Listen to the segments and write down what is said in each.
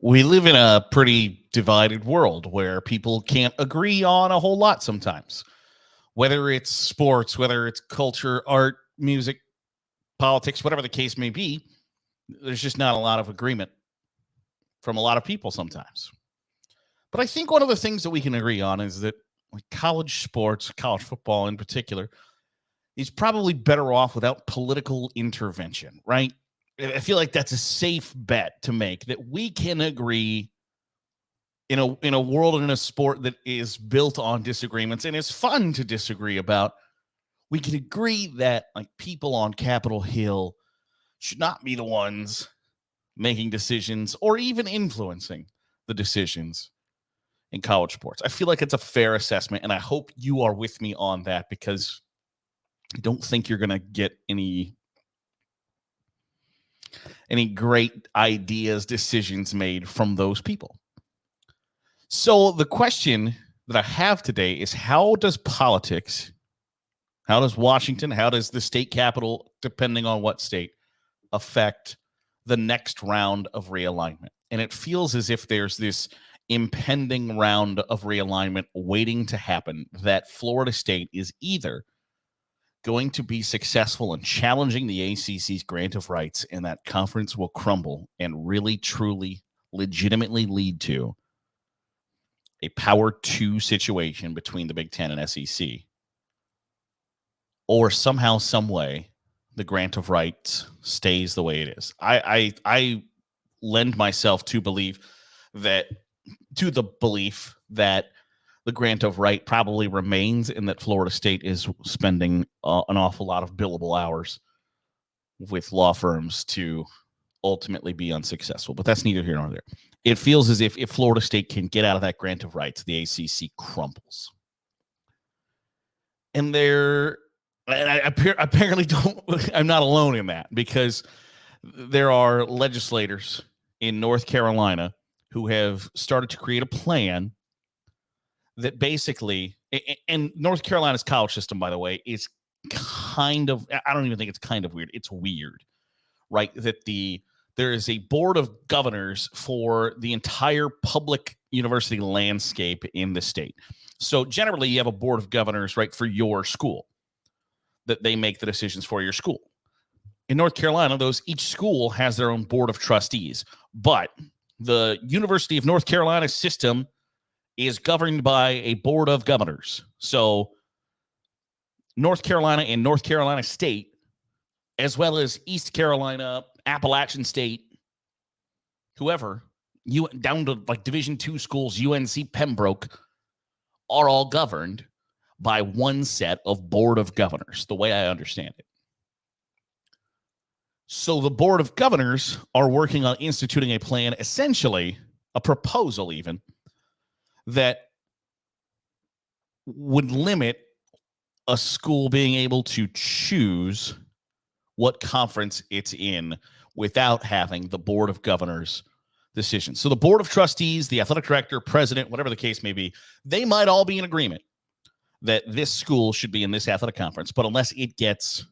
We live in a pretty divided world where people can't agree on a whole lot sometimes. Whether it's sports, whether it's culture, art, music, politics, whatever the case may be, there's just not a lot of agreement from a lot of people sometimes. But I think one of the things that we can agree on is that like college sports, college football in particular, is probably better off without political intervention, right? I feel like that's a safe bet to make that we can agree in a world and in a sport that is built on disagreements and is fun to disagree about. We can agree that like people on Capitol Hill should not be the ones making decisions or even influencing the decisions in college sports. I feel like it's a fair assessment, and I hope you are with me on that because I don't think you're going to get any great ideas, decisions made from those people. So the question that I have today is, how does politics, how does Washington, how does the state capital, depending on what state, affect the next round of realignment? And it feels as if there's this impending round of realignment waiting to happen, that Florida State is either going to be successful in challenging the ACC's grant of rights, and that conference will crumble and really, truly, legitimately lead to a Power 2 situation between the Big Ten and SEC, or somehow, some way, the grant of rights stays the way it is. I lend myself to believe that the grant of right probably remains, and that Florida State is spending an awful lot of billable hours with law firms to ultimately be unsuccessful. But that's neither here nor there. It feels as if Florida State can get out of that grant of rights, the ACC crumbles. And I apparently don't. I'm not alone in that, because there are legislators in North Carolina who have started to create a plan that basically, and North Carolina's college system, by the way, is kind of, I don't even think it's kind of weird. It's weird, right? That there is a board of governors for the entire public university landscape in the state. So generally you have a board of governors, right, for your school, that they make the decisions for your school. In North Carolina, each school has their own board of trustees, but the University of North Carolina system is governed by a board of governors. So North Carolina and North Carolina State, as well as East Carolina, Appalachian State, whoever, down to like Division II schools, UNC Pembroke, are all governed by one set of board of governors, the way I understand it. So the board of governors are working on instituting a plan, essentially a proposal even, that would limit a school being able to choose what conference it's in without having the board of governors decision. So the board of trustees, the athletic director, president, whatever the case may be, they might all be in agreement that this school should be in this athletic conference, but unless it gets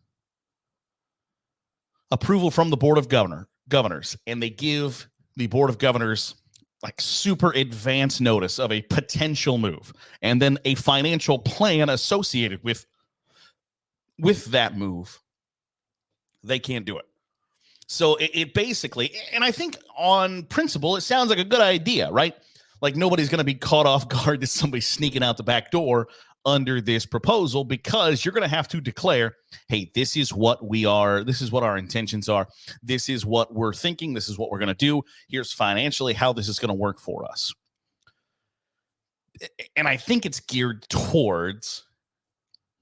approval from the board of governors, and they give the board of governors like super advanced notice of a potential move, and then a financial plan associated with that move, they can't do it. So it basically, and I think on principle, it sounds like a good idea, right? Like nobody's going to be caught off guard that somebody's sneaking out the back door under this proposal, because you're going to have to declare, hey, this is what we are. This is what our intentions are. This is what we're thinking. This is what we're going to do. Here's financially how this is going to work for us. And I think it's geared towards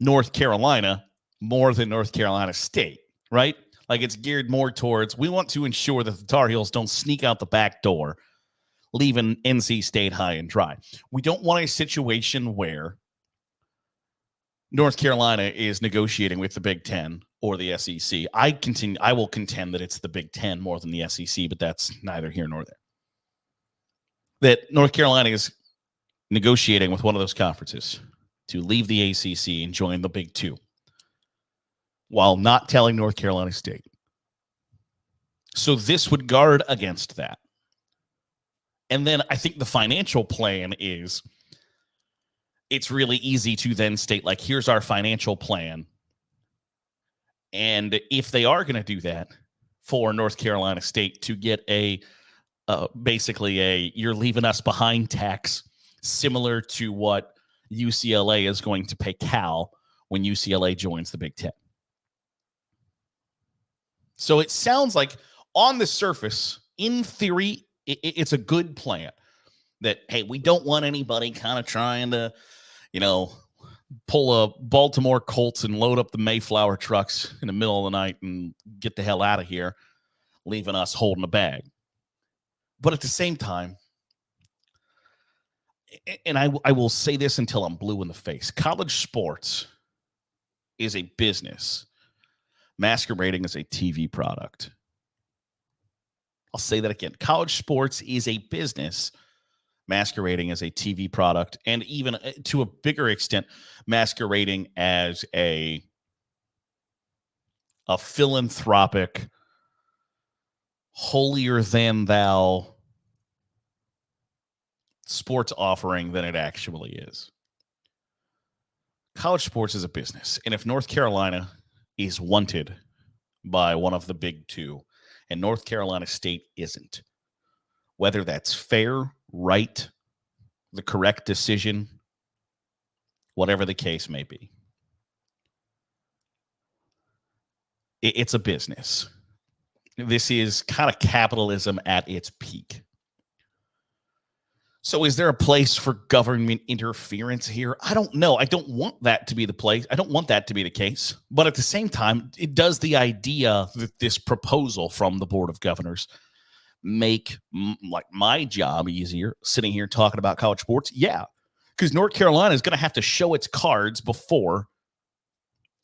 North Carolina more than North Carolina State, right? Like it's geared more towards, we want to ensure that the Tar Heels don't sneak out the back door, leaving NC State high and dry. We don't want a situation where North Carolina is negotiating with the Big Ten or the SEC. I will contend that it's the Big Ten more than the SEC, but that's neither here nor there. That North Carolina is negotiating with one of those conferences to leave the ACC and join the Big Two, while not telling North Carolina State. So this would guard against that. And then I think the financial plan is it's really easy to then state, like, here's our financial plan. And if they are going to do that for North Carolina State to get basically a you're leaving us behind tax, similar to what UCLA is going to pay Cal when UCLA joins the Big Ten. So it sounds like on the surface, in theory, it's a good plan that, hey, we don't want anybody kind of trying to, pull a Baltimore Colts and load up the Mayflower trucks in the middle of the night and get the hell out of here, leaving us holding a bag. But at the same time, and I will say this until I'm blue in the face, college sports is a business masquerading as a TV product. I'll say that again. College sports is a business masquerading as a TV product, and even to a bigger extent, masquerading as a philanthropic, holier-than-thou sports offering than it actually is. College sports is a business, and if North Carolina is wanted by one of the big two, and North Carolina State isn't, whether that's fair, right, the correct decision, whatever the case may be, it's a business. This is kind of capitalism at its peak. So is there a place for government interference here? I don't know. I don't want that to be the place. I don't want that to be the case. But at the same time, it does the idea that this proposal from the Board of Governors make like my job easier sitting here talking about college sports? Yeah, because North Carolina is going to have to show its cards before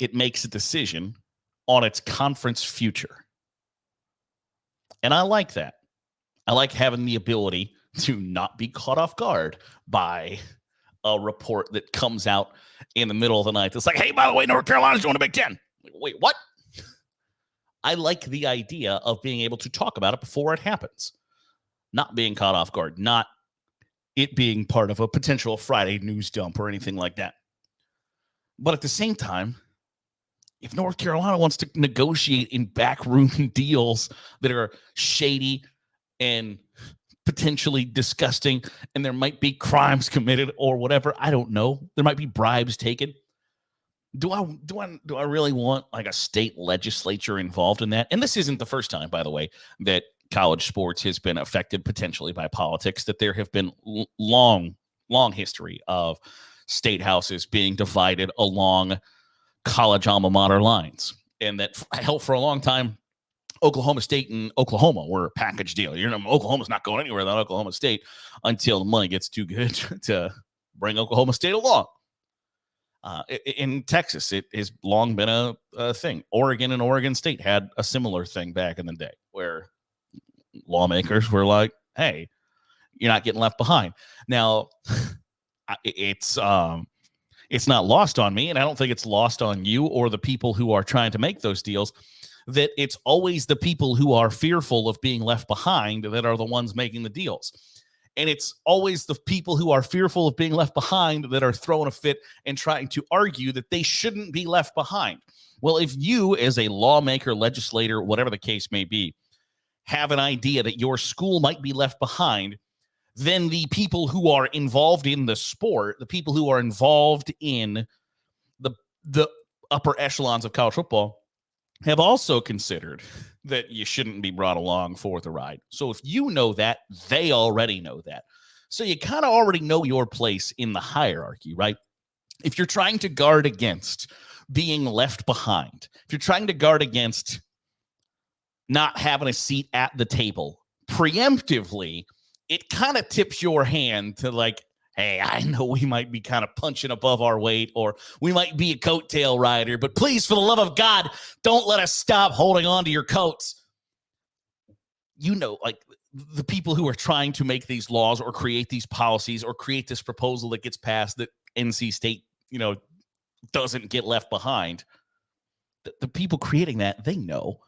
it makes a decision on its conference future. And I like that. I like having the ability to not be caught off guard by a report that comes out in the middle of the night. It's like, hey, by the way, North Carolina's joining the Big Ten. Wait, what? I like the idea of being able to talk about it before it happens, not being caught off guard, not it being part of a potential Friday news dump or anything like that. But at the same time, if North Carolina wants to negotiate in backroom deals that are shady and potentially disgusting, and there might be crimes committed or whatever, I don't know. There might be bribes taken. Do I really want like a state legislature involved in that? And this isn't the first time, by the way, that college sports has been affected potentially by politics, that there have been long history of state houses being divided along college alma mater lines. And that hell for a long time, Oklahoma State and Oklahoma were a package deal. Oklahoma's not going anywhere without Oklahoma State until the money gets too good to bring Oklahoma State along. In Texas, it has long been a thing. Oregon and Oregon State had a similar thing back in the day where lawmakers were like, hey, you're not getting left behind. Now, it's not lost on me, and I don't think it's lost on you or the people who are trying to make those deals, that it's always the people who are fearful of being left behind that are the ones making the deals. And it's always the people who are fearful of being left behind that are throwing a fit and trying to argue that they shouldn't be left behind. Well, if you as a lawmaker, legislator, whatever the case may be, have an idea that your school might be left behind, then the people who are involved in the sport, the people who are involved in the upper echelons of college football, have also considered that you shouldn't be brought along for the ride. So if you know that, they already know that. So you kind of already know your place in the hierarchy, right? If you're trying to guard against being left behind, if you're trying to guard against not having a seat at the table, preemptively, it kind of tips your hand to like, hey, I know we might be kind of punching above our weight, or we might be a coattail rider, but please, for the love of God, don't let us stop holding on to your coats. Like the people who are trying to make these laws or create these policies or create this proposal that gets passed that NC State, doesn't get left behind. The people creating that, they know.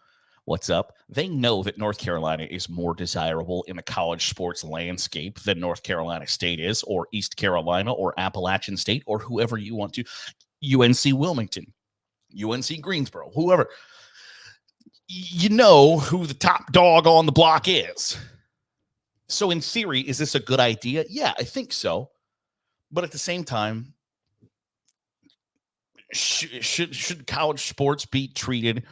What's up? They know that North Carolina is more desirable in the college sports landscape than North Carolina State is, or East Carolina, or Appalachian State, or whoever you want to. UNC Wilmington, UNC Greensboro, whoever. You know who the top dog on the block is. So in theory, is this a good idea? Yeah, I think so. But at the same time, should college sports be treated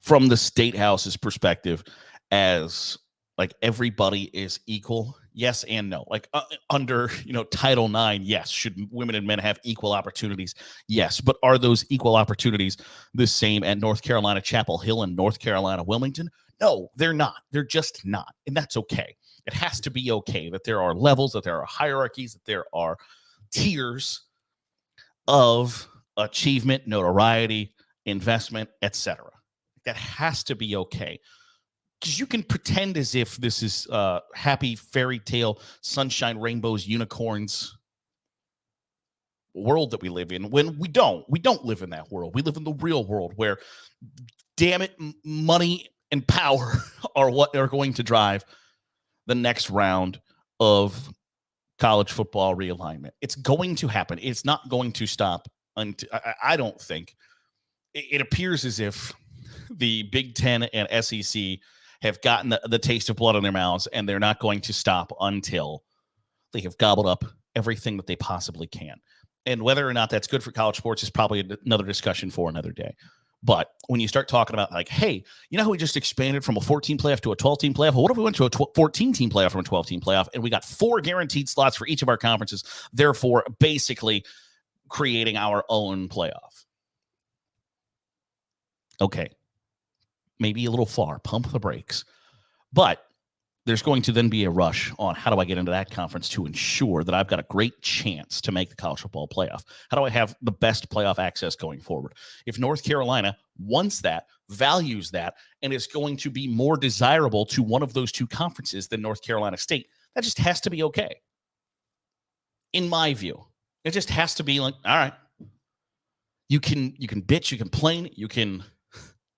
from the state house's perspective as like everybody is equal? Yes and no. Like under Title IX, yes. Should women and men have equal opportunities? Yes. But are those equal opportunities the same at North Carolina Chapel Hill and North Carolina Wilmington? No, they're not. They're just not. And that's okay. It has to be okay that there are levels, that there are hierarchies, that there are tiers of achievement, notoriety, investment, etc. That has to be okay. Because you can pretend as if this is happy fairy tale, sunshine, rainbows, unicorns world that we live in, when we don't. We don't live in that world. We live in the real world where, damn it, money and power are what are going to drive the next round of college football realignment. It's going to happen. It's not going to stop until, I don't think. It appears as if the Big Ten and SEC have gotten the taste of blood in their mouths, and they're not going to stop until they have gobbled up everything that they possibly can. And whether or not that's good for college sports is probably another discussion for another day. But when you start talking about like, hey, you know how we just expanded from a 14 playoff to a 12-team playoff? Well, what if we went to a 14-team playoff from a 12-team playoff, and we got 4 guaranteed slots for each of our conferences, therefore basically creating our own playoff? Okay, maybe a little far, pump the brakes. But there's going to then be a rush on how do I get into that conference to ensure that I've got a great chance to make the college football playoff? How do I have the best playoff access going forward? If North Carolina wants that, values that, and is going to be more desirable to one of those two conferences than North Carolina State, that just has to be okay. In my view, it just has to be like, all right, you can bitch, you can complain, you can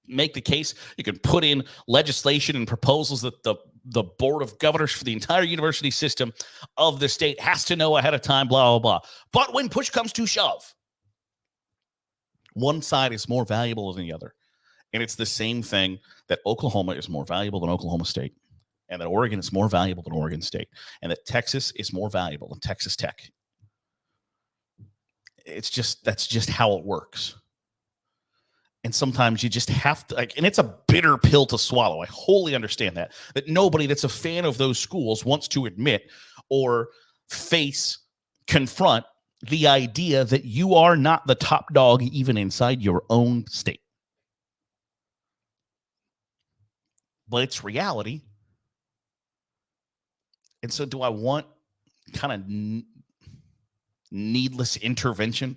make the case, you can put in legislation and proposals that the board of governors for the entire university system of the state has to know ahead of time, blah, blah, blah. But when push comes to shove, one side is more valuable than the other. And it's the same thing that Oklahoma is more valuable than Oklahoma State, and that Oregon is more valuable than Oregon State, and that Texas is more valuable than Texas Tech. That's just how it works. And sometimes you just have to, and it's a bitter pill to swallow. I wholly understand that nobody that's a fan of those schools wants to admit or confront the idea that you are not the top dog even inside your own state. But it's reality. And so do I want kind of needless intervention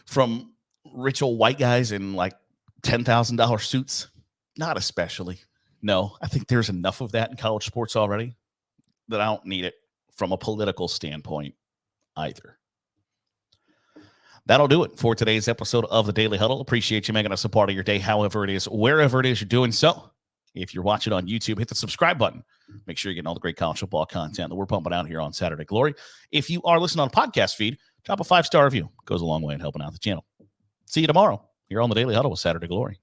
from rich old white guys in like $10,000 suits? Not especially. No, I think there's enough of that in college sports already that I don't need it from a political standpoint either. That'll do it for today's episode of the Daily Huddle. Appreciate you making us a part of your day, however it is, wherever it is you're doing so. If you're watching on YouTube, hit the subscribe button. Make sure you're getting all the great college football content that we're pumping out here on Saturday Glory. If you are listening on a podcast feed, drop a 5-star review. It goes a long way in helping out the channel. See you tomorrow here on the Daily Huddle with Saturday Glory.